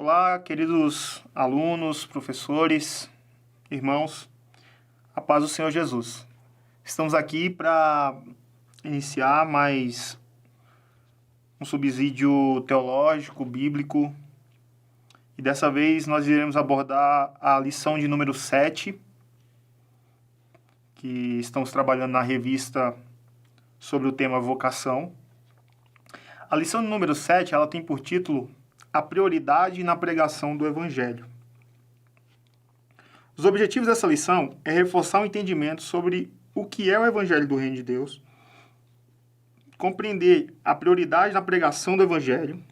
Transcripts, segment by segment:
Olá, queridos alunos, professores, irmãos, a paz do Senhor Jesus. Estamos aqui para iniciar mais um subsídio teológico, bíblico, e dessa vez nós iremos abordar a lição de número 7, que estamos trabalhando na revista sobre o tema vocação. A lição de número 7, ela tem por título A prioridade na pregação do Evangelho. Os objetivos dessa lição é reforçar o entendimento sobre o que é o Evangelho do Reino de Deus, compreender a prioridade na pregação do Evangelho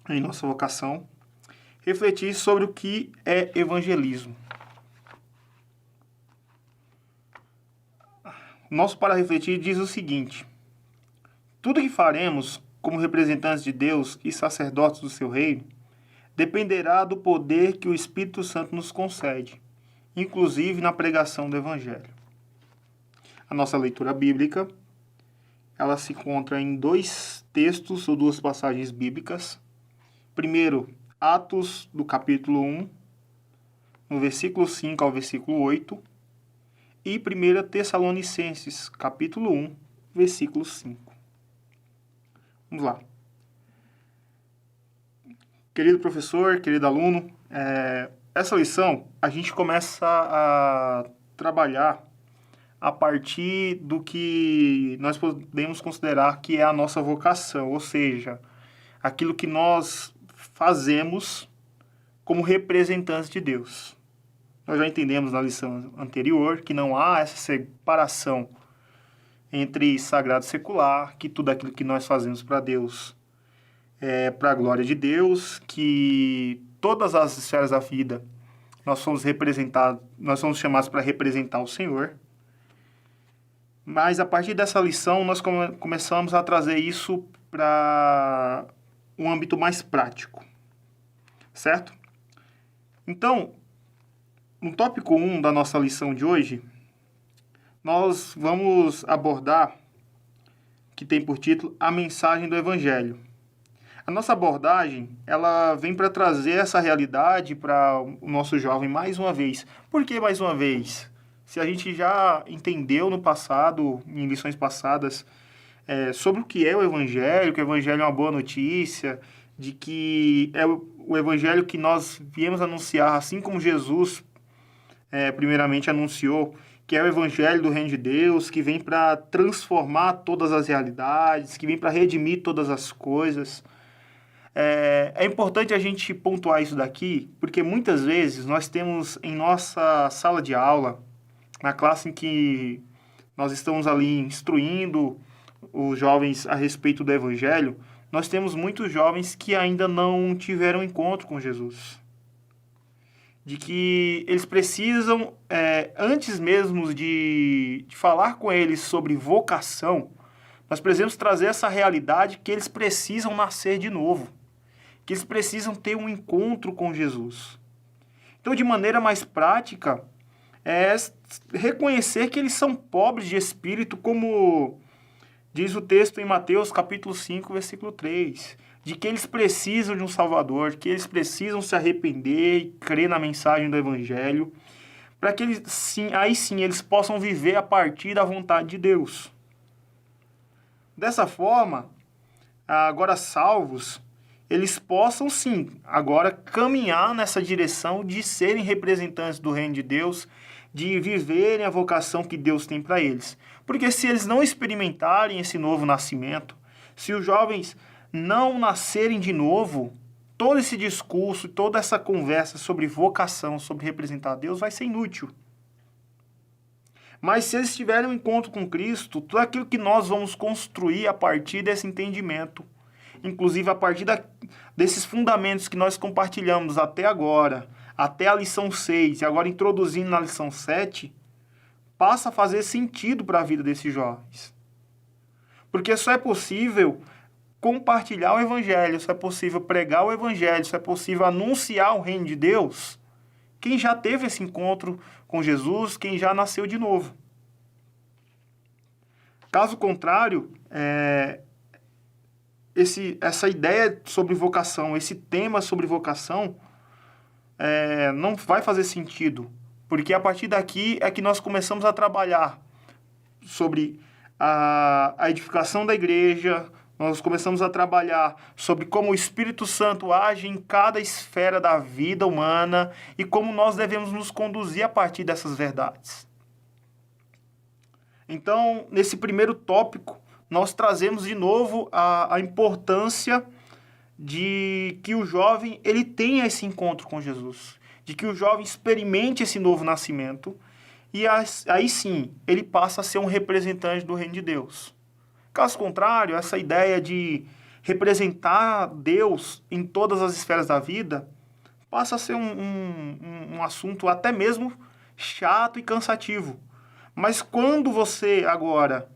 em nossa vocação, refletir sobre o que é evangelismo. Nosso Para Refletir diz o seguinte: tudo que faremos como representantes de Deus e sacerdotes do seu reino, dependerá do poder que o Espírito Santo nos concede, inclusive na pregação do Evangelho. A nossa leitura bíblica, ela se encontra em dois textos ou duas passagens bíblicas. Primeiro, Atos do capítulo 1, no versículo 5 ao versículo 8, e 1 Tessalonicenses, capítulo 1, versículo 5. Vamos lá. Querido professor, querido aluno, essa lição a gente começa a trabalhar a partir do que nós podemos considerar que é a nossa vocação, ou seja, aquilo que nós fazemos como representantes de Deus. Nós já entendemos na lição anterior que não há essa separação entre sagrado e secular, que tudo aquilo que nós fazemos para Deus é para a glória de Deus, que todas as esferas da vida nós somos chamados para representar o Senhor. Mas a partir dessa lição nós começamos a trazer isso para um âmbito mais prático, certo? Então, no tópico 1 da nossa lição de hoje, nós vamos abordar, que tem por título, a mensagem do Evangelho. A nossa abordagem, ela vem para trazer essa realidade para o nosso jovem mais uma vez. Por que mais uma vez? Se a gente já entendeu no passado, em lições passadas, sobre o que é o Evangelho, que o Evangelho é uma boa notícia, de que é o Evangelho que nós viemos anunciar, assim como Jesus primeiramente anunciou, que é o Evangelho do Reino de Deus, que vem para transformar todas as realidades, que vem para redimir todas as coisas. É importante a gente pontuar isso daqui, porque muitas vezes nós temos em nossa sala de aula, na classe em que nós estamos ali instruindo os jovens a respeito do Evangelho, nós temos muitos jovens que ainda não tiveram encontro com Jesus. De que eles precisam, antes mesmo de falar com eles sobre vocação, nós precisamos trazer essa realidade que eles precisam nascer de novo, que eles precisam ter um encontro com Jesus. Então, de maneira mais prática, reconhecer que eles são pobres de espírito, como diz o texto em Mateus capítulo 5, versículo 3, de que eles precisam de um Salvador, que eles precisam se arrepender e crer na mensagem do Evangelho, para que aí sim eles possam viver a partir da vontade de Deus. Dessa forma, agora salvos, eles possam sim agora caminhar nessa direção de serem representantes do Reino de Deus, de viverem a vocação que Deus tem para eles. Porque se eles não experimentarem esse novo nascimento, se os jovens não nascerem de novo, todo esse discurso, toda essa conversa sobre vocação, sobre representar Deus, vai ser inútil. Mas se eles tiverem um encontro com Cristo, tudo aquilo que nós vamos construir a partir desse entendimento, inclusive a partir desses fundamentos que nós compartilhamos até agora, até a lição 6, e agora introduzindo na lição 7, passa a fazer sentido para a vida desses jovens. Porque só é possível compartilhar o Evangelho, só é possível pregar o Evangelho, só é possível anunciar o Reino de Deus quem já teve esse encontro com Jesus, quem já nasceu de novo. Caso contrário, essa ideia sobre vocação, esse tema sobre vocação, não vai fazer sentido. Porque a partir daqui é que nós começamos a trabalhar sobre a edificação da igreja, nós começamos a trabalhar sobre como o Espírito Santo age em cada esfera da vida humana e como nós devemos nos conduzir a partir dessas verdades. Então, nesse primeiro tópico, nós trazemos de novo a importância de que o jovem ele tenha esse encontro com Jesus, de que o jovem experimente esse novo nascimento e aí sim ele passa a ser um representante do reino de Deus. Caso contrário, essa ideia de representar Deus em todas as esferas da vida passa a ser um assunto até mesmo chato e cansativo. Mas quando você agora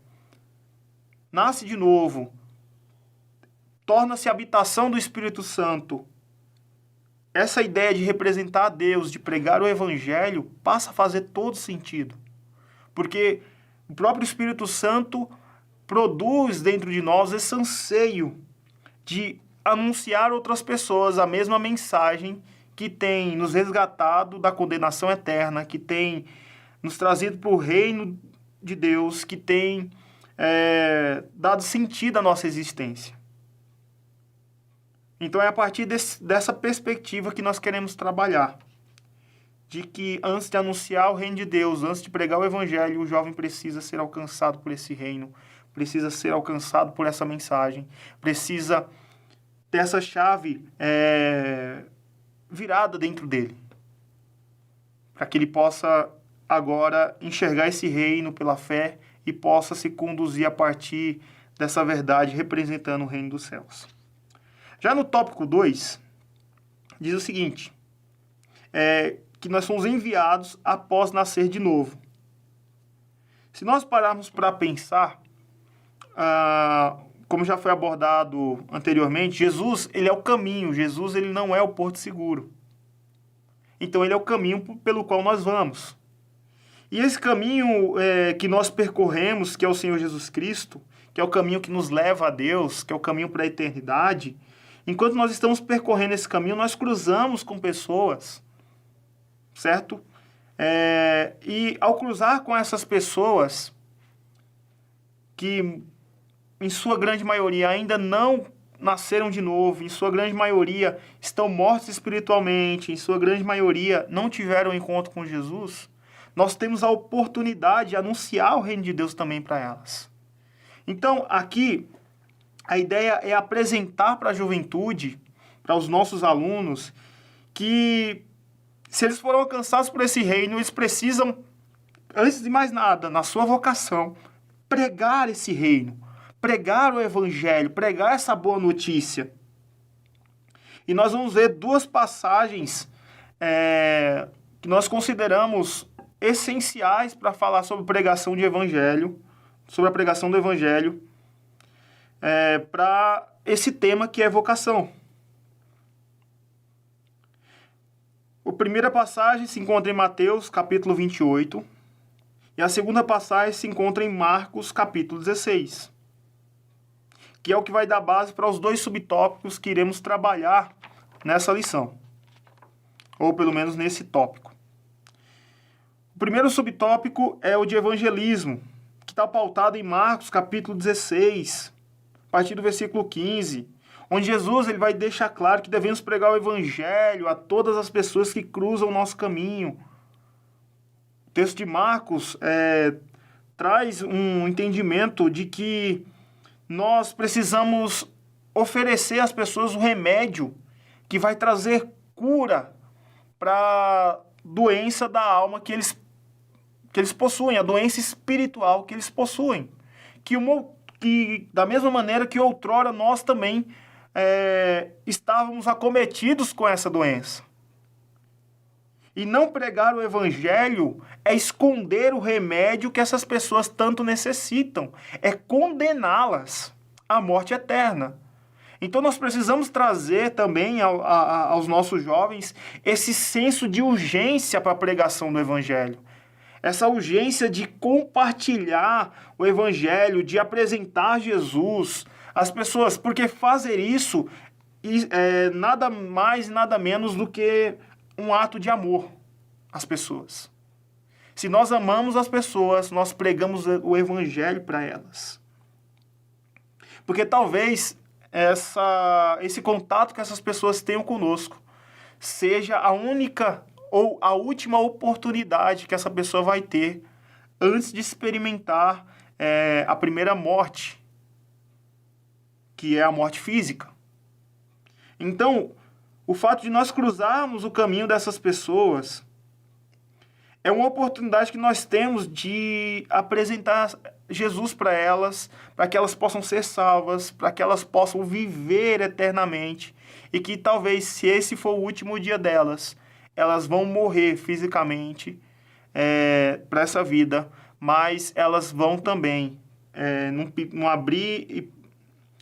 nasce de novo, torna-se habitação do Espírito Santo, essa ideia de representar a Deus, de pregar o Evangelho, passa a fazer todo sentido. Porque o próprio Espírito Santo produz dentro de nós esse anseio de anunciar a outras pessoas a mesma mensagem que tem nos resgatado da condenação eterna, que tem nos trazido para o reino de Deus, que tem dado sentido à nossa existência. Então é a partir dessa perspectiva que nós queremos trabalhar. De que antes de anunciar o reino de Deus, antes de pregar o Evangelho, o jovem precisa ser alcançado por esse reino, precisa ser alcançado por essa mensagem, precisa ter essa chave virada dentro dele. Para que ele possa agora enxergar esse reino pela fé e possa se conduzir a partir dessa verdade representando o reino dos céus. Já no tópico 2, diz o seguinte, que nós somos enviados após nascer de novo. Se nós pararmos para pensar, como já foi abordado anteriormente, Jesus ele é o caminho, Jesus ele não é o porto seguro. Então ele é o caminho pelo qual nós vamos. E esse caminho que nós percorremos, que é o Senhor Jesus Cristo, que é o caminho que nos leva a Deus, que é o caminho para a eternidade, enquanto nós estamos percorrendo esse caminho, nós cruzamos com pessoas, certo? E ao cruzar com essas pessoas, que em sua grande maioria ainda não nasceram de novo, em sua grande maioria estão mortos espiritualmente, em sua grande maioria não tiveram encontro com Jesus, nós temos a oportunidade de anunciar o reino de Deus também para elas. Então, aqui, a ideia é apresentar para a juventude, para os nossos alunos, que se eles foram alcançados por esse reino, eles precisam, antes de mais nada, na sua vocação, pregar esse reino, pregar o Evangelho, pregar essa boa notícia. E nós vamos ver duas passagens que nós consideramos essenciais para falar sobre pregação de Evangelho, sobre a pregação do Evangelho, para esse tema que é vocação. A primeira passagem se encontra em Mateus, capítulo 28, e a segunda passagem se encontra em Marcos, capítulo 16, que é o que vai dar base para os dois subtópicos que iremos trabalhar nessa lição, ou pelo menos nesse tópico. O primeiro subtópico é o de evangelismo, que está pautado em Marcos, capítulo 16, a partir do versículo 15, onde Jesus ele vai deixar claro que devemos pregar o Evangelho a todas as pessoas que cruzam o nosso caminho. O texto de Marcos traz um entendimento de que nós precisamos oferecer às pessoas o remédio que vai trazer cura para a doença da alma que eles possuem, a doença espiritual que eles possuem. Que da mesma maneira que outrora nós também estávamos acometidos com essa doença. E não pregar o Evangelho é esconder o remédio que essas pessoas tanto necessitam, é condená-las à morte eterna. Então nós precisamos trazer também aos nossos jovens esse senso de urgência para a pregação do Evangelho. Essa urgência de compartilhar o Evangelho, de apresentar Jesus As pessoas, porque fazer isso é nada mais e nada menos do que um ato de amor às pessoas. Se nós amamos as pessoas, nós pregamos o evangelho para elas. Porque talvez esse contato que essas pessoas tenham conosco seja a única ou a última oportunidade que essa pessoa vai ter antes de experimentar a primeira morte, que é a morte física. Então, o fato de nós cruzarmos o caminho dessas pessoas é uma oportunidade que nós temos de apresentar Jesus para elas, para que elas possam ser salvas, para que elas possam viver eternamente, e que talvez, se esse for o último dia delas, elas vão morrer fisicamente para essa vida, mas elas vão também, num abrir e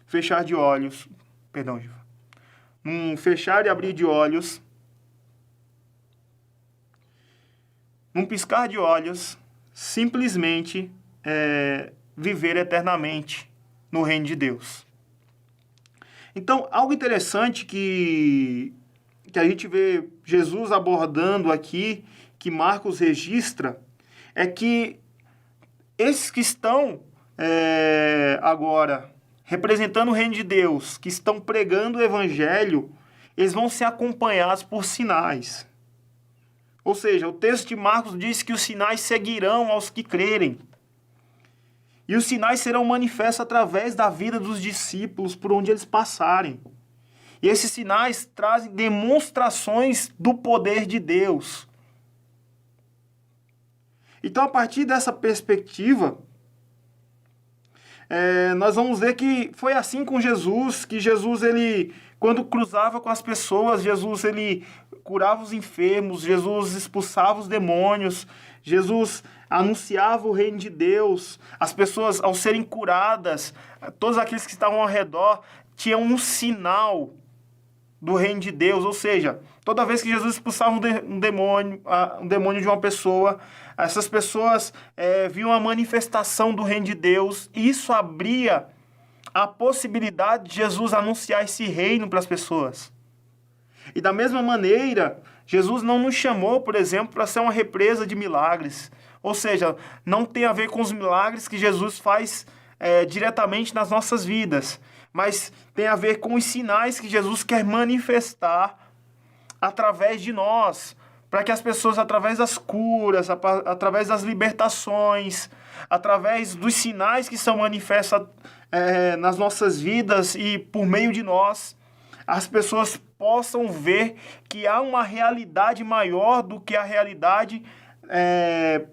fechar de olhos, perdão, Giva, num fechar e abrir de olhos, num piscar de olhos, simplesmente viver eternamente no reino de Deus. Então, algo interessante que a gente vê Jesus abordando aqui, que Marcos registra, é que esses que estão agora representando o reino de Deus, que estão pregando o evangelho, eles vão ser acompanhados por sinais. Ou seja, o texto de Marcos diz que os sinais seguirão aos que crerem. E os sinais serão manifestos através da vida dos discípulos por onde eles passarem. E esses sinais trazem demonstrações do poder de Deus. Então, a partir dessa perspectiva, nós vamos ver que foi assim com Jesus, que Jesus, ele, quando cruzava com as pessoas, Jesus, ele curava os enfermos, Jesus expulsava os demônios, Jesus anunciava o reino de Deus, as pessoas, ao serem curadas, todos aqueles que estavam ao redor, tinham um sinal do reino de Deus, ou seja, toda vez que Jesus expulsava um demônio de uma pessoa, essas pessoas viam a manifestação do reino de Deus, e isso abria a possibilidade de Jesus anunciar esse reino para as pessoas. E da mesma maneira, Jesus não nos chamou, por exemplo, para ser uma represa de milagres. Ou seja, não tem a ver com os milagres que Jesus faz diretamente nas nossas vidas, mas tem a ver com os sinais que Jesus quer manifestar através de nós, para que as pessoas, através das curas, através das libertações, através dos sinais que são manifestos nas nossas vidas e por meio de nós, as pessoas possam ver que há uma realidade maior do que a realidade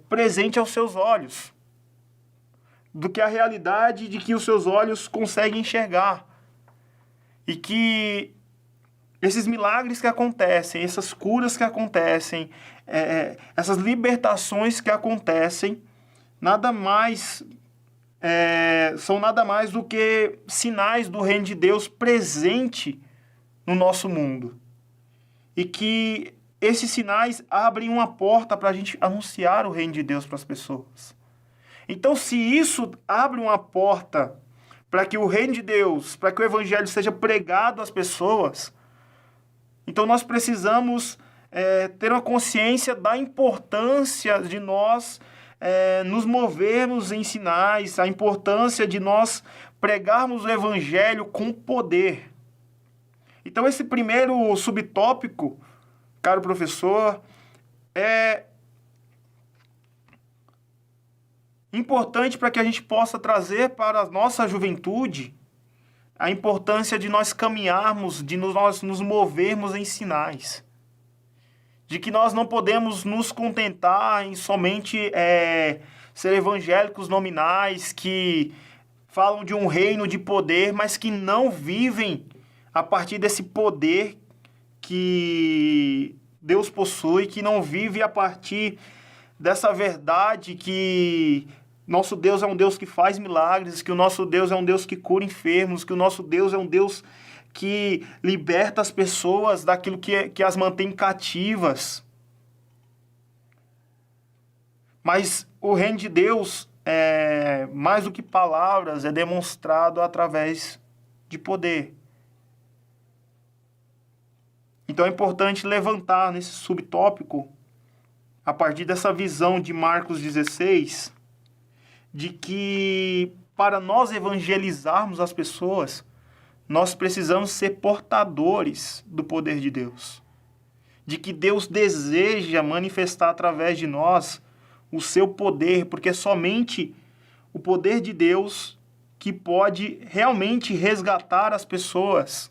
presente aos seus olhos, do que a realidade de que os seus olhos conseguem enxergar. E que esses milagres que acontecem, essas curas que acontecem, essas libertações que acontecem, são nada mais do que sinais do reino de Deus presente no nosso mundo. E que esses sinais abrem uma porta para a gente anunciar o reino de Deus para as pessoas. Então, se isso abre uma porta para que o reino de Deus, para que o evangelho seja pregado às pessoas, então nós precisamos ter uma consciência da importância de nós nos movermos em sinais, a importância de nós pregarmos o evangelho com poder. Então, esse primeiro subtópico, caro professor, é importante para que a gente possa trazer para a nossa juventude a importância de nós caminharmos, de nós nos movermos em sinais. De que nós não podemos nos contentar em somente ser evangélicos nominais, que falam de um reino de poder, mas que não vivem a partir desse poder que Deus possui, que não vive a partir dessa verdade que nosso Deus é um Deus que faz milagres, que o nosso Deus é um Deus que cura enfermos, que o nosso Deus é um Deus que liberta as pessoas daquilo que as mantém cativas. Mas o reino de Deus, mais do que palavras, é demonstrado através de poder. Então é importante levantar nesse subtópico, a partir dessa visão de Marcos 16, de que para nós evangelizarmos as pessoas, nós precisamos ser portadores do poder de Deus. De que Deus deseja manifestar através de nós o seu poder, porque é somente o poder de Deus que pode realmente resgatar as pessoas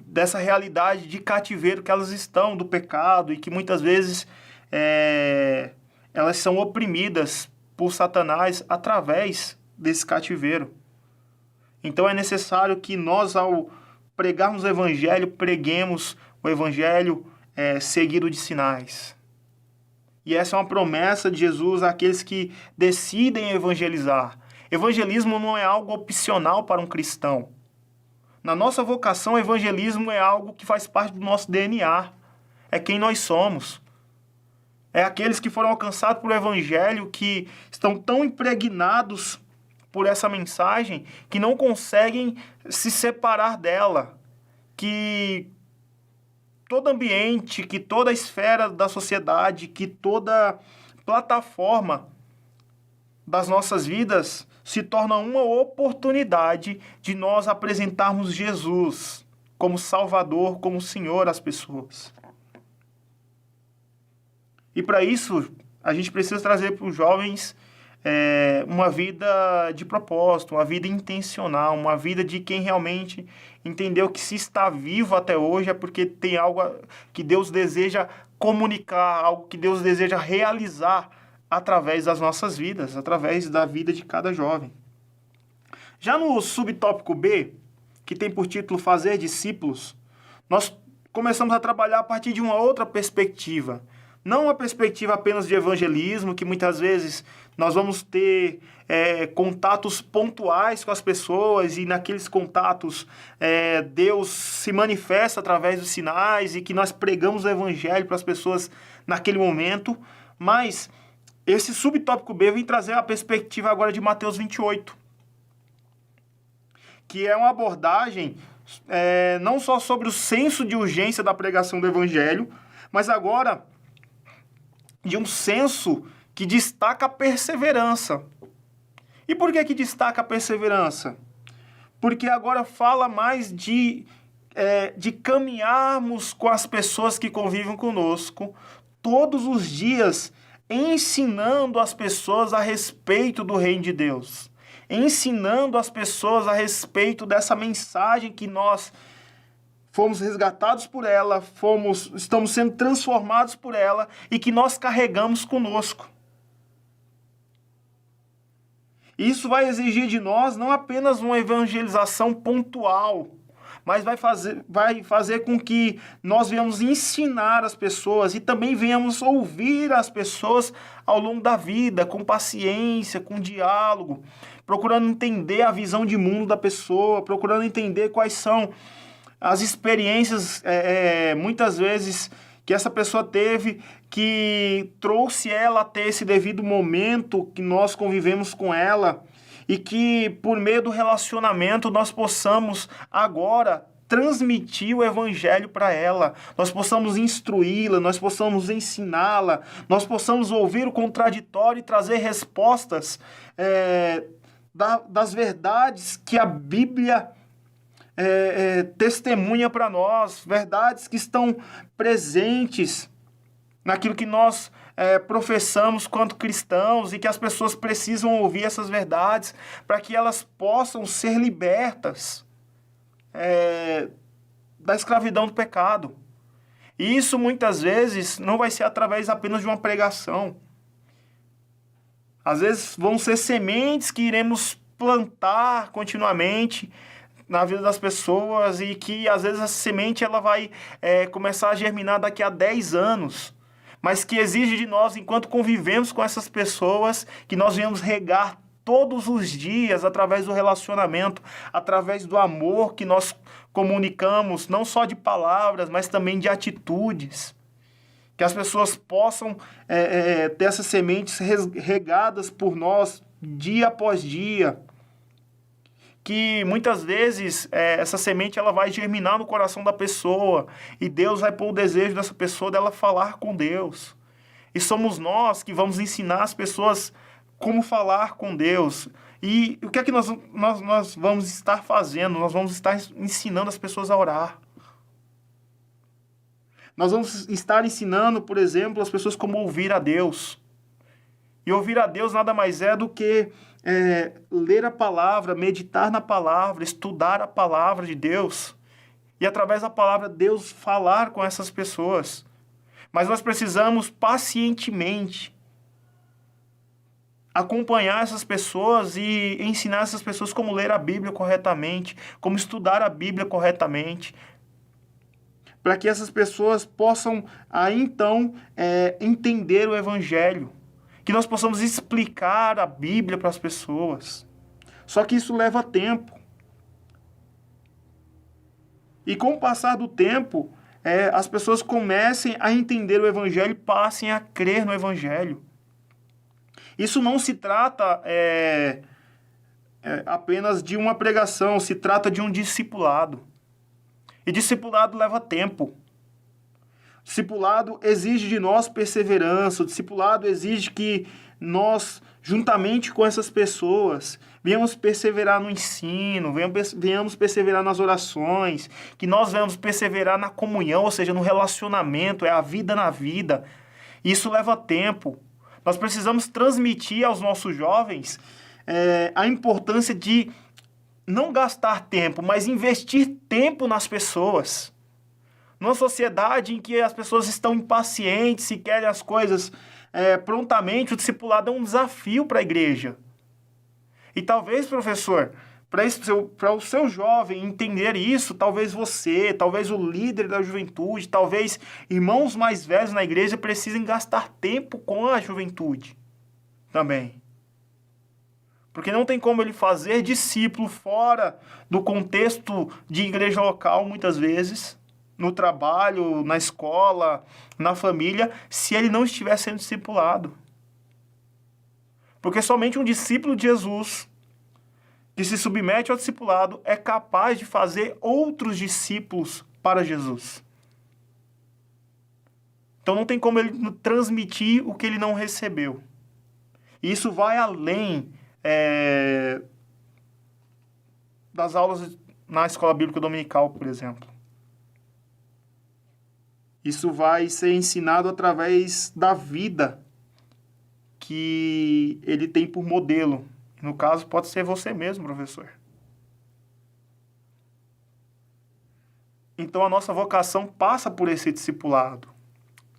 dessa realidade de cativeiro que elas estão, do pecado, e que muitas vezes elas são oprimidas por Satanás através desse cativeiro. Então é necessário que nós, ao pregarmos o Evangelho, preguemos o Evangelho seguido de sinais. E essa é uma promessa de Jesus àqueles que decidem evangelizar. Evangelismo não é algo opcional para um cristão. Na nossa vocação, o evangelismo é algo que faz parte do nosso DNA. É quem nós somos. É aqueles que foram alcançados pelo Evangelho, que estão tão impregnados por essa mensagem, que não conseguem se separar dela. Que todo ambiente, que toda esfera da sociedade, que toda plataforma das nossas vidas se torna uma oportunidade de nós apresentarmos Jesus como Salvador, como Senhor às pessoas. E para isso, a gente precisa trazer para os jovens uma vida de propósito, uma vida intencional, uma vida de quem realmente entendeu que se está vivo até hoje é porque tem algo que Deus deseja comunicar, algo que Deus deseja realizar através das nossas vidas, através da vida de cada jovem. Já no subtópico B, que tem por título Fazer Discípulos, nós começamos a trabalhar a partir de uma outra perspectiva. Não uma perspectiva apenas de evangelismo, que muitas vezes nós vamos ter contatos pontuais com as pessoas e naqueles contatos Deus se manifesta através dos sinais e que nós pregamos o evangelho para as pessoas naquele momento, mas esse subtópico B vem trazer a perspectiva agora de Mateus 28, que é uma abordagem não só sobre o senso de urgência da pregação do evangelho, mas agora de um senso que destaca a perseverança. E por que destaca a perseverança? Porque agora fala mais de caminharmos com as pessoas que convivem conosco todos os dias, ensinando as pessoas a respeito do reino de Deus, ensinando as pessoas a respeito dessa mensagem que nós fomos resgatados por ela, estamos sendo transformados por ela e que nós carregamos conosco. Isso vai exigir de nós não apenas uma evangelização pontual, mas vai fazer com que nós venhamos ensinar as pessoas e também venhamos ouvir as pessoas ao longo da vida, com paciência, com diálogo, procurando entender a visão de mundo da pessoa, procurando entender quais são as experiências, muitas vezes, que essa pessoa teve, que trouxe ela a ter esse devido momento que nós convivemos com ela e que, por meio do relacionamento, nós possamos agora transmitir o evangelho para ela, nós possamos instruí-la, nós possamos ensiná-la, nós possamos ouvir o contraditório e trazer respostas das verdades que a Bíblia testemunha para nós, verdades que estão presentes naquilo que nós professamos quanto cristãos e que as pessoas precisam ouvir essas verdades para que elas possam ser libertas da escravidão do pecado. E isso muitas vezes não vai ser através apenas de uma pregação. Às vezes vão ser sementes que iremos plantar continuamente na vida das pessoas e que às vezes essa semente ela vai começar a germinar daqui a 10 anos, mas que exige de nós, enquanto convivemos com essas pessoas, que nós venhamos regar todos os dias através do relacionamento, através do amor que nós comunicamos, não só de palavras, mas também de atitudes. Que as pessoas possam ter essas sementes regadas por nós dia após dia. que muitas vezes essa semente ela vai germinar no coração da pessoa e Deus vai pôr o desejo dessa pessoa dela falar com Deus. E somos nós que vamos ensinar as pessoas como falar com Deus. E o que é que nós vamos estar fazendo? Nós vamos estar ensinando as pessoas a orar. Nós vamos estar ensinando, por exemplo, as pessoas como ouvir a Deus. E ouvir a Deus nada mais é do que ler a palavra, meditar na palavra, estudar a palavra de Deus. E através da palavra Deus falar com essas pessoas. Mas nós precisamos pacientemente acompanhar essas pessoas e ensinar essas pessoas como ler a Bíblia corretamente, como estudar a Bíblia corretamente, para que essas pessoas possam aí então entender o Evangelho, que nós possamos explicar a Bíblia para as pessoas. Só que isso leva tempo. E com o passar do tempo, as pessoas comecem a entender o Evangelho e passem a crer no Evangelho. Isso não se trata apenas de uma pregação, se trata de um discipulado. E discipulado leva tempo. O discipulado exige de nós perseverança, o discipulado exige que nós, juntamente com essas pessoas, venhamos perseverar no ensino, venhamos perseverar nas orações, que nós venhamos perseverar na comunhão, ou seja, no relacionamento, é a vida na vida. Isso leva tempo. Nós precisamos transmitir aos nossos jovens a importância de não gastar tempo, mas investir tempo nas pessoas. Numa sociedade em que as pessoas estão impacientes e querem as coisas prontamente, o discipulado é um desafio para a igreja. E talvez, professor, para o seu jovem entender isso, talvez você, talvez o líder da juventude, talvez irmãos mais velhos na igreja precisem gastar tempo com a juventude também. Porque não tem como ele fazer discípulo fora do contexto de igreja local, muitas vezes, no trabalho, na escola, na família, se ele não estiver sendo discipulado. Porque somente um discípulo de Jesus, que se submete ao discipulado, é capaz de fazer outros discípulos para Jesus. Então não tem como ele transmitir o que ele não recebeu. E isso vai além das aulas na escola bíblica dominical, por exemplo. Isso vai ser ensinado através da vida que ele tem por modelo. No caso, pode ser você mesmo, professor. Então, a nossa vocação passa por esse discipulado.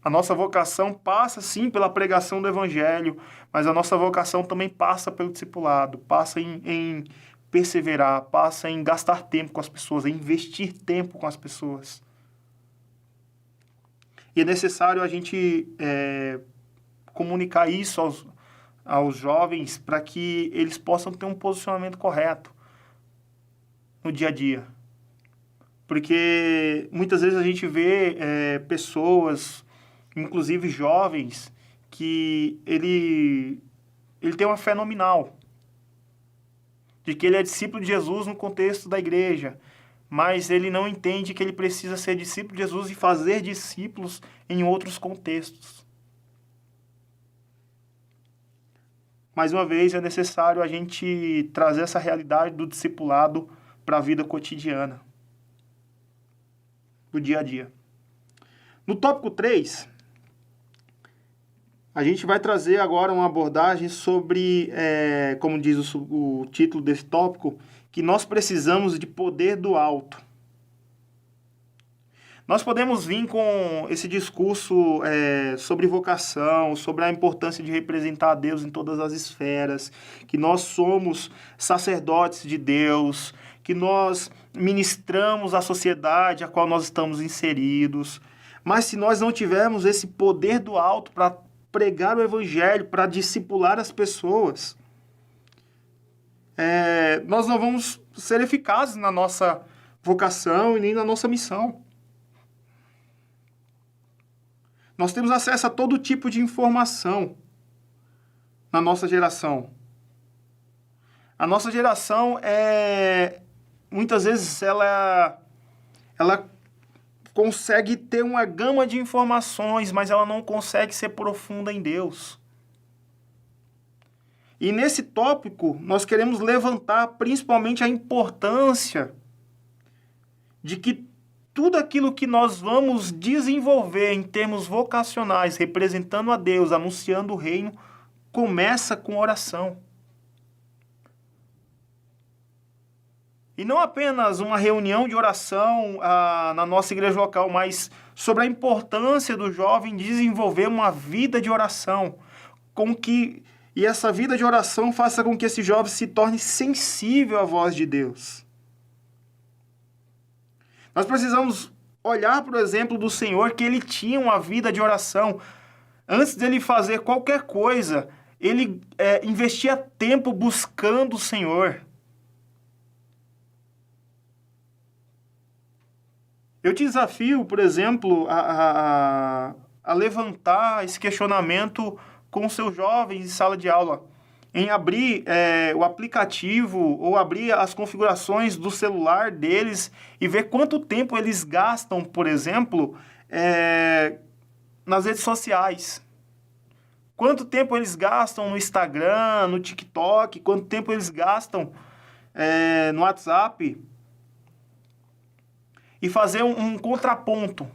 A nossa vocação passa, sim, pela pregação do Evangelho, mas a nossa vocação também passa pelo discipulado, passa em perseverar, passa em gastar tempo com as pessoas, em investir tempo com as pessoas. E é necessário a gente comunicar isso aos jovens para que eles possam ter um posicionamento correto no dia a dia. Porque muitas vezes a gente vê pessoas, inclusive jovens, que ele tem uma fé nominal, de que ele é discípulo de Jesus no contexto da igreja, mas ele não entende que ele precisa ser discípulo de Jesus e fazer discípulos em outros contextos. Mais uma vez, é necessário a gente trazer essa realidade do discipulado para a vida cotidiana, do dia a dia. No tópico 3, a gente vai trazer agora uma abordagem sobre, como diz o título desse tópico, que nós precisamos de poder do alto. Nós podemos vir com esse discurso sobre vocação, sobre a importância de representar a Deus em todas as esferas, que nós somos sacerdotes de Deus, que nós ministramos a sociedade a qual nós estamos inseridos. Mas se nós não tivermos esse poder do alto para pregar o Evangelho, para discipular as pessoas, nós não vamos ser eficazes na nossa vocação e nem na nossa missão. Nós temos acesso a todo tipo de informação na nossa geração. A nossa geração muitas vezes ela consegue ter uma gama de informações, mas ela não consegue ser profunda em Deus. E nesse tópico, nós queremos levantar principalmente a importância de que tudo aquilo que nós vamos desenvolver em termos vocacionais, representando a Deus, anunciando o reino, começa com oração. E não apenas uma reunião de oração na nossa igreja local, mas sobre a importância do jovem desenvolver uma vida de oração, e essa vida de oração faça com que esse jovem se torne sensível à voz de Deus. Nós precisamos olhar para o exemplo do Senhor, que ele tinha uma vida de oração. Antes dele fazer qualquer coisa, ele investia tempo buscando o Senhor. Eu te desafio, por exemplo, a levantar esse questionamento com seus jovens em sala de aula, em abrir o aplicativo ou abrir as configurações do celular deles e ver quanto tempo eles gastam, por exemplo, nas redes sociais. Quanto tempo eles gastam no Instagram, no TikTok, quanto tempo eles gastam no WhatsApp. E fazer um contraponto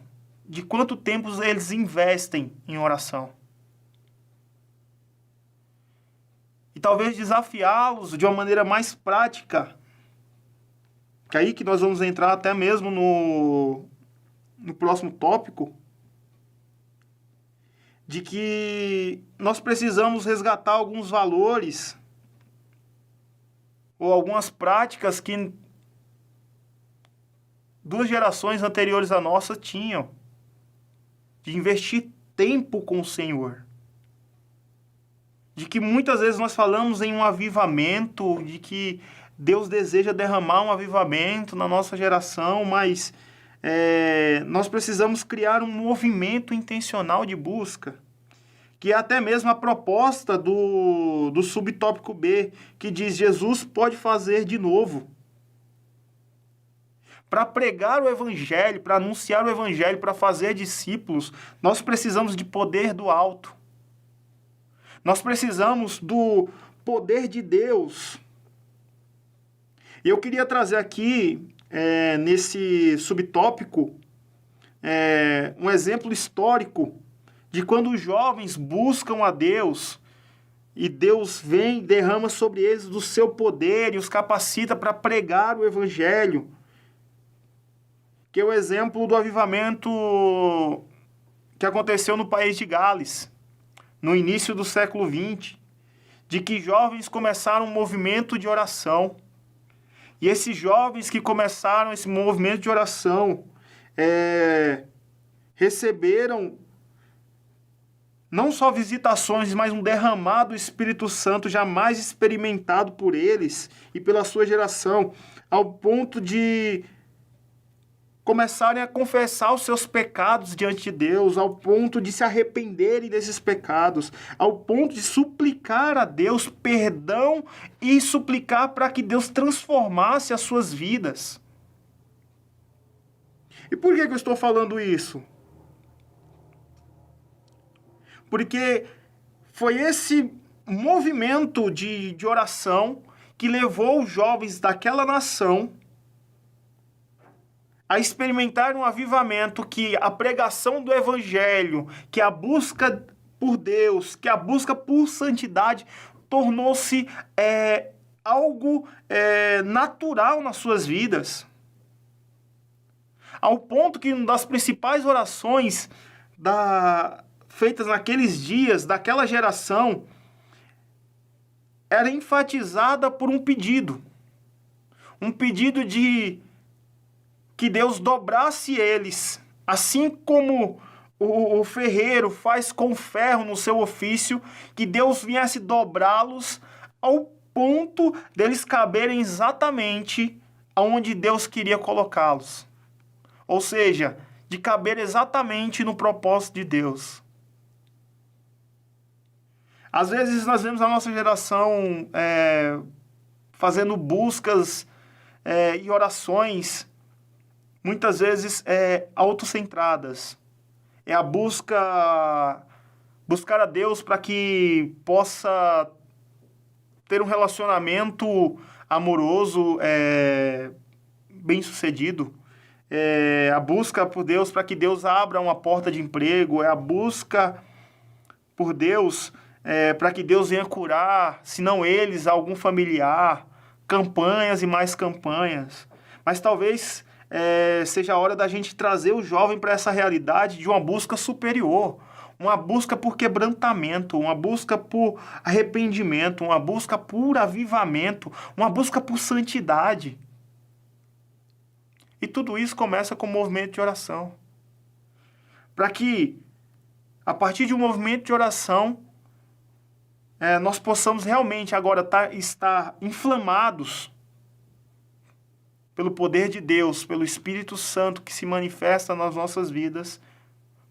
de quanto tempo eles investem em oração. E talvez desafiá-los de uma maneira mais prática. Que é aí que nós vamos entrar até mesmo no próximo tópico. De que nós precisamos resgatar alguns valores ou algumas práticas que duas gerações anteriores à nossa tinham, de investir tempo com o Senhor. De que muitas vezes nós falamos em um avivamento, de que Deus deseja derramar um avivamento na nossa geração, mas nós precisamos criar um movimento intencional de busca, que é até mesmo a proposta do subtópico B, que diz: Jesus pode fazer de novo. Para pregar o evangelho, para anunciar o evangelho, para fazer discípulos, nós precisamos de poder do alto. Nós precisamos do poder de Deus. E eu queria trazer aqui, nesse subtópico, um exemplo histórico de quando os jovens buscam a Deus e Deus vem e derrama sobre eles do seu poder e os capacita para pregar o evangelho. Que é o exemplo do avivamento que aconteceu no país de Gales, no início do século XX, de que jovens começaram um movimento de oração. E esses jovens que começaram esse movimento de oração receberam não só visitações, mas um derramado do Espírito Santo jamais experimentado por eles e pela sua geração, ao ponto de começarem a confessar os seus pecados diante de Deus, ao ponto de se arrependerem desses pecados, ao ponto de suplicar a Deus perdão e suplicar para que Deus transformasse as suas vidas. E por que eu estou falando isso? Porque foi esse movimento de oração que levou os jovens daquela nação a experimentar um avivamento, que a pregação do evangelho, que a busca por Deus, que a busca por santidade tornou-se algo natural nas suas vidas. Ao ponto que uma das principais orações feitas naqueles dias, daquela geração, era enfatizada por um pedido. Um pedido de que Deus dobrasse eles, assim como o ferreiro faz com ferro no seu ofício, que Deus viesse dobrá-los ao ponto deles caberem exatamente aonde Deus queria colocá-los. Ou seja, de caber exatamente no propósito de Deus. Às vezes nós vemos a nossa geração fazendo buscas e orações, muitas vezes autocentradas. É a buscar a Deus para que possa ter um relacionamento amoroso, bem-sucedido. É a busca por Deus para que Deus abra uma porta de emprego. É a busca por Deus para que Deus venha curar, se não eles, algum familiar. Campanhas e mais campanhas. Mas talvez seja a hora da gente trazer o jovem para essa realidade de uma busca superior. Uma busca por quebrantamento, uma busca por arrependimento, uma busca por avivamento, uma busca por santidade. E tudo isso começa com um movimento de oração. Para que, a partir de um movimento de oração, nós possamos realmente agora estar inflamados pelo poder de Deus, pelo Espírito Santo que se manifesta nas nossas vidas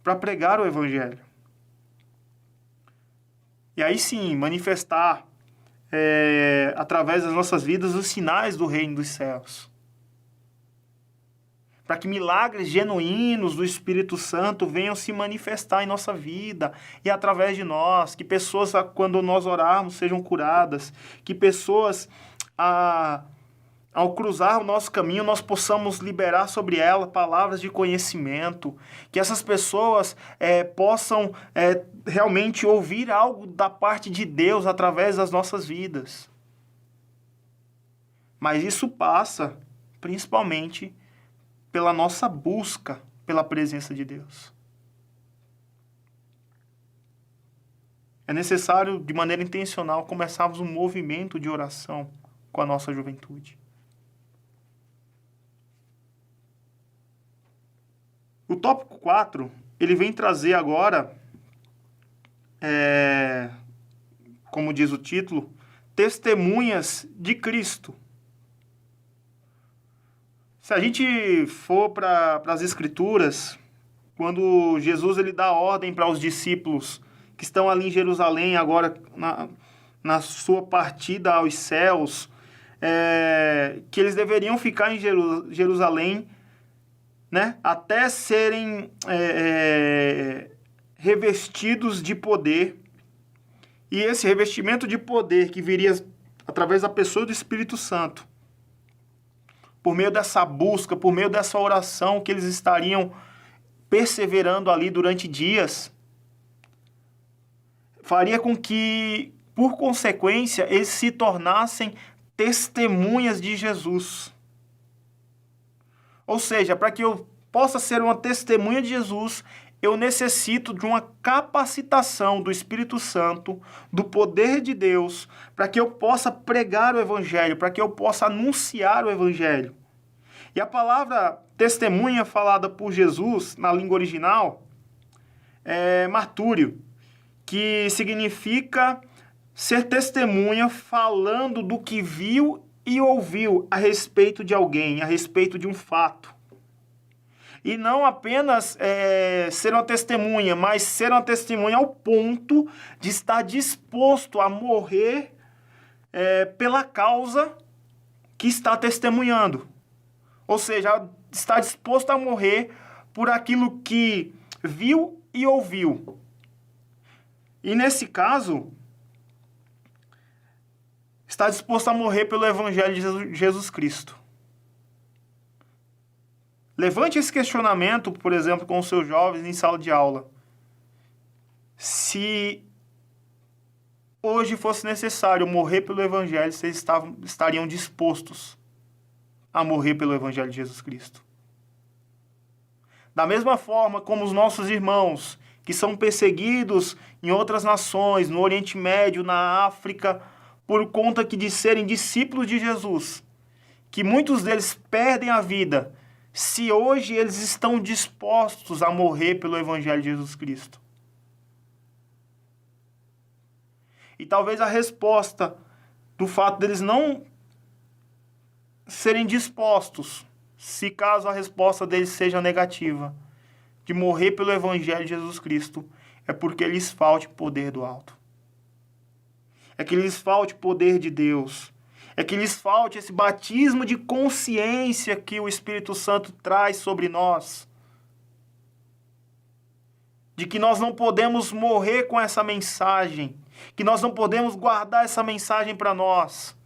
para pregar o Evangelho. E aí sim, manifestar através das nossas vidas os sinais do reino dos céus. Para que milagres genuínos do Espírito Santo venham se manifestar em nossa vida e através de nós. Que pessoas, quando nós orarmos, sejam curadas. Que pessoas, ao cruzar o nosso caminho, nós possamos liberar sobre ela palavras de conhecimento. Que essas pessoas possam realmente ouvir algo da parte de Deus através das nossas vidas. Mas isso passa, principalmente, pela nossa busca pela presença de Deus. É necessário, de maneira intencional, começarmos um movimento de oração com a nossa juventude. O tópico 4, ele vem trazer agora, como diz o título, testemunhas de Cristo. Se a gente for para as Escrituras, quando Jesus ele dá ordem para os discípulos que estão ali em Jerusalém, agora na sua partida aos céus, que eles deveriam ficar em Jerusalém, né, até serem revestidos de poder. E esse revestimento de poder que viria através da pessoa do Espírito Santo, por meio dessa busca, por meio dessa oração que eles estariam perseverando ali durante dias, faria com que, por consequência, eles se tornassem testemunhas de Jesus. Ou seja, para que eu possa ser uma testemunha de Jesus, eu necessito de uma capacitação do Espírito Santo, do poder de Deus, para que eu possa pregar o Evangelho, para que eu possa anunciar o Evangelho. E a palavra testemunha falada por Jesus na língua original é martúrio, que significa ser testemunha falando do que viu e ouviu a respeito de alguém, a respeito de um fato. E não apenas ser uma testemunha, mas ser uma testemunha ao ponto de estar disposto a morrer pela causa que está testemunhando. Ou seja, está disposto a morrer por aquilo que viu e ouviu. E nesse caso, está disposto a morrer pelo Evangelho de Jesus Cristo. Levante esse questionamento, por exemplo, com os seus jovens em sala de aula. Se hoje fosse necessário morrer pelo Evangelho, vocês estariam dispostos a morrer pelo Evangelho de Jesus Cristo. Da mesma forma como os nossos irmãos que são perseguidos em outras nações, no Oriente Médio, na África, por conta de serem discípulos de Jesus, que muitos deles perdem a vida, se hoje eles estão dispostos a morrer pelo Evangelho de Jesus Cristo. E talvez a resposta do fato deles não serem dispostos, se caso a resposta deles seja negativa, de morrer pelo Evangelho de Jesus Cristo, é porque lhes falte poder do alto. É que lhes falte poder de Deus. É que lhes falte esse batismo de consciência que o Espírito Santo traz sobre nós. De que nós não podemos morrer com essa mensagem, que nós não podemos guardar essa mensagem para nós.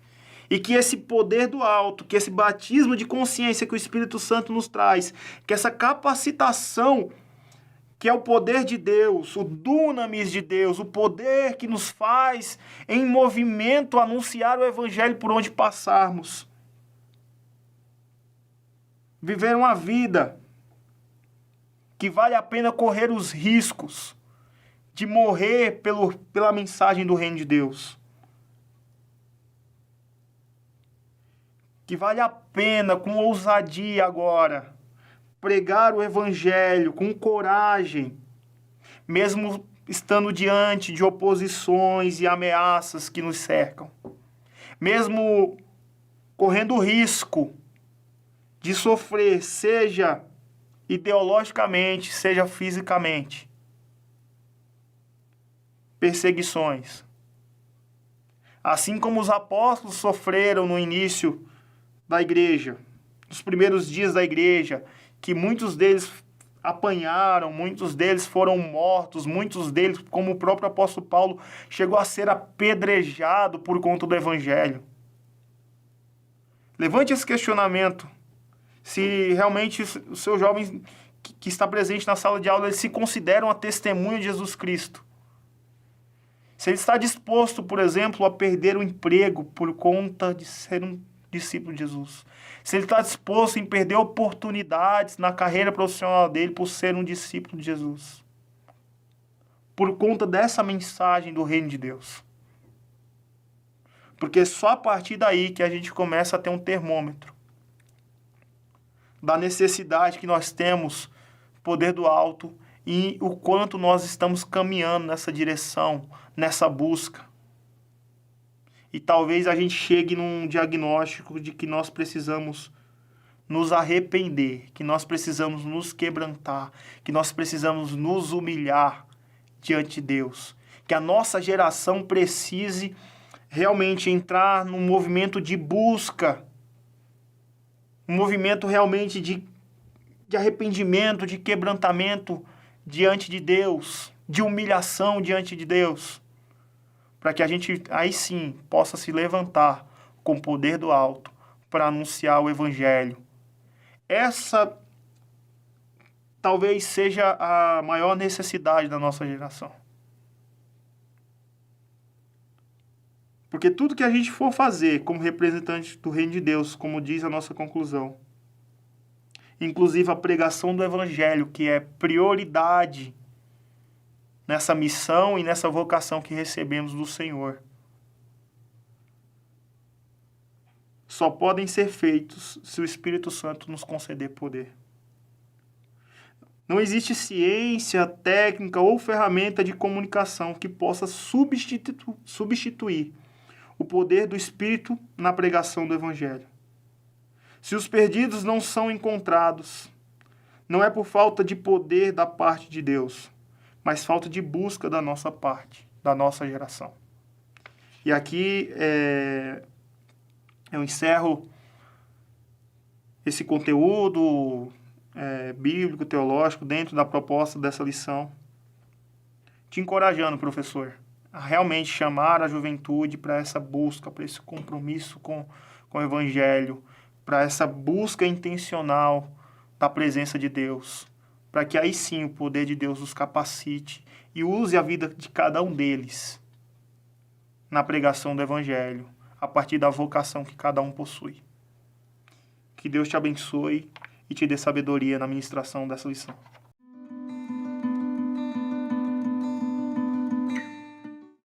E que esse poder do alto, que esse batismo de consciência que o Espírito Santo nos traz, que essa capacitação, que é o poder de Deus, o dunamis de Deus, o poder que nos faz, em movimento, anunciar o Evangelho por onde passarmos. Viver uma vida que vale a pena correr os riscos de morrer pela mensagem do Reino de Deus. Que vale a pena, com ousadia agora, pregar o Evangelho com coragem, mesmo estando diante de oposições e ameaças que nos cercam. Mesmo correndo o risco de sofrer, seja ideologicamente, seja fisicamente, perseguições. Assim como os apóstolos sofreram no início da igreja, nos primeiros dias da igreja, que muitos deles apanharam, muitos deles foram mortos, muitos deles, como o próprio apóstolo Paulo, chegou a ser apedrejado por conta do Evangelho. Levante esse questionamento. Se realmente o seu jovem que está presente na sala de aula, eles se consideram a testemunha de Jesus Cristo. Se ele está disposto, por exemplo, a perder o emprego por conta de ser um discípulo de Jesus. Se ele está disposto em perder oportunidades na carreira profissional dele por ser um discípulo de Jesus. Por conta dessa mensagem do Reino de Deus. Porque só a partir daí que a gente começa a ter um termômetro da necessidade que nós temos, poder do alto, e o quanto nós estamos caminhando nessa direção, nessa busca. E talvez a gente chegue num diagnóstico de que nós precisamos nos arrepender, que nós precisamos nos quebrantar, que nós precisamos nos humilhar diante de Deus. Que a nossa geração precise realmente entrar num movimento de busca, um movimento realmente de arrependimento, de quebrantamento diante de Deus, de humilhação diante de Deus, para que a gente aí sim possa se levantar com o poder do alto para anunciar o Evangelho. Essa talvez seja a maior necessidade da nossa geração. Porque tudo que a gente for fazer como representante do Reino de Deus, como diz a nossa conclusão, inclusive a pregação do Evangelho, que é prioridade nessa missão e nessa vocação que recebemos do Senhor, só podem ser feitos se o Espírito Santo nos conceder poder. Não existe ciência, técnica ou ferramenta de comunicação que possa substituir o poder do Espírito na pregação do Evangelho. Se os perdidos não são encontrados, não é por falta de poder da parte de Deus, mas falta de busca da nossa parte, da nossa geração. E aqui eu encerro esse conteúdo bíblico, teológico, dentro da proposta dessa lição, te encorajando, professor, a realmente chamar a juventude para essa busca, para esse compromisso com o Evangelho, para essa busca intencional da presença de Deus, para que aí sim o poder de Deus os capacite e use a vida de cada um deles na pregação do Evangelho, a partir da vocação que cada um possui. Que Deus te abençoe e te dê sabedoria na ministração dessa lição.